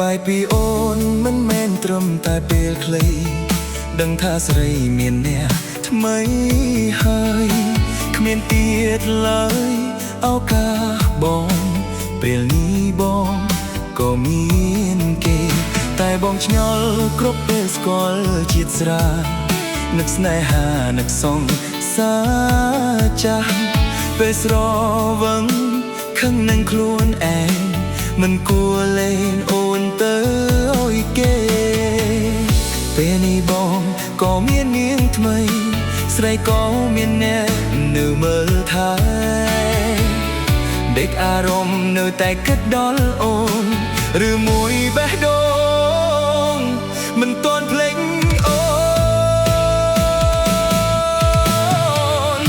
បាយពីអូនមិនមែនត្រឹមតែពេលខ្លីដឹងថាស្រីមានអ្នកថ្មីហើយគ្មានទៀតឡើយឱកាសបងពេលនេះបងក៏មានគេតែបងឆ្ងល់គ្រប់ពេលស្គាល់ជាតិស្រានឹកស្នេហានឹកសងសាចាស់ពេលស្រវឹងខឹងនឹងខ្លួនឯងមិនគួរលេងអូនទៅអើយគេពេលនេះបងក៏មាននាងថ្មីស្រីក៏មានអ្នកនៅមើលថែដេកអារម្មណ៍នៅតែគិតដល់អូនឬមួយបេះដូងមិនទាន់ភ្លេចអូន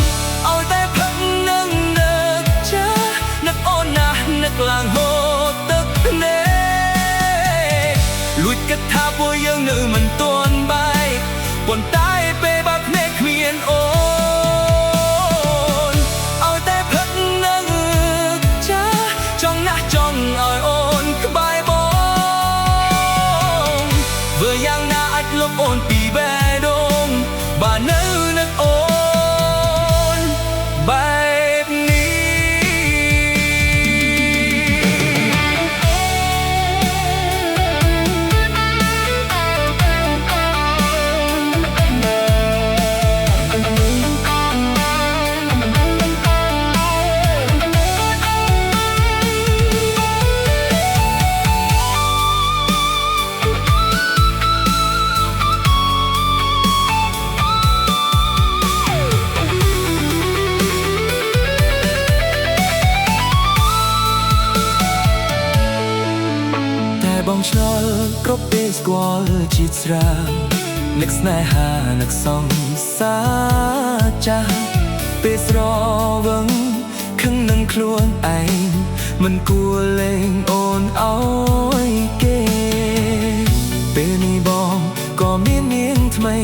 ឲ្យតែផឹកនឹងនឹកចាស់នឹកអូនណាស់នឹកឡើងហូរទឹកភ្នែកលួចគិតថាពួកយើងនៅមិនទាន់បែកប៉ុន្តែពេលបើភ្នែកគ្មានអូនឲ្យតែផឹកនឹងចាស់ចង់ណាស់ចង់ឲ្យអូនក្បែរបងធ្វើយ៉ាងណាអាចលុបអូនពីបេះដូងបើនៅនឹកអូនបែបនេះបងឆ្ងល់គ្រប់ពេលស្គាល់ជាតិស្រានឹកស្នេហានឹកសងសាចាស់ពេលស្រវឹងខឹងនឹងខ្លួនឯងមិនគួរលេងអូនអើយគេពេលនេះបងក៏មាននាងថ្មី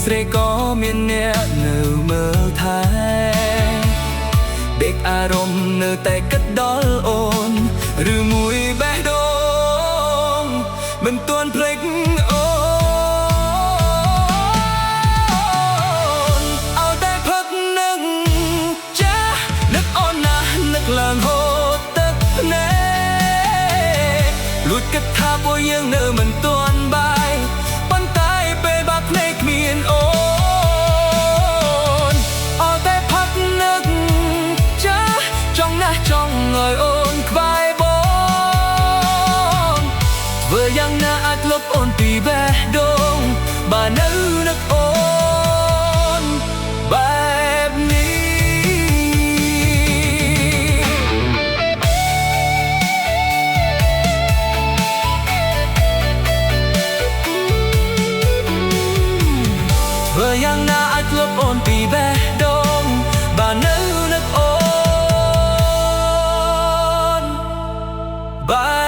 ស្រីក៏មានអ្នកនៅមើលថែដេកអារម្មណ៍នៅតែគិតដល់អូនឬមួយបេះដូងមិនទាន់ភ្លេចអូនឲ្យតែផឹកនឹងចាស់នឹកអូនណាស់នឹកឡើងហូរទឹកភ្នែកលួចគិតថាពួកយើងនៅមិនទាន់បាយប៉ុន្តែពេលបើភ្នែកគ្មានអូនឲ្យតែផឹកនឹងចាស់ចង់ណាស់ចង់ឲ្យអូនក្បែរបងធ្វើយ៉ាងណាអាចលុបអូនពីបេះដូងបើនៅនឹកអូនបែបនេះធ្វើយ៉ាងណាអាចលុបអូនពីបេះដូងបើនៅនឹកអូនបែ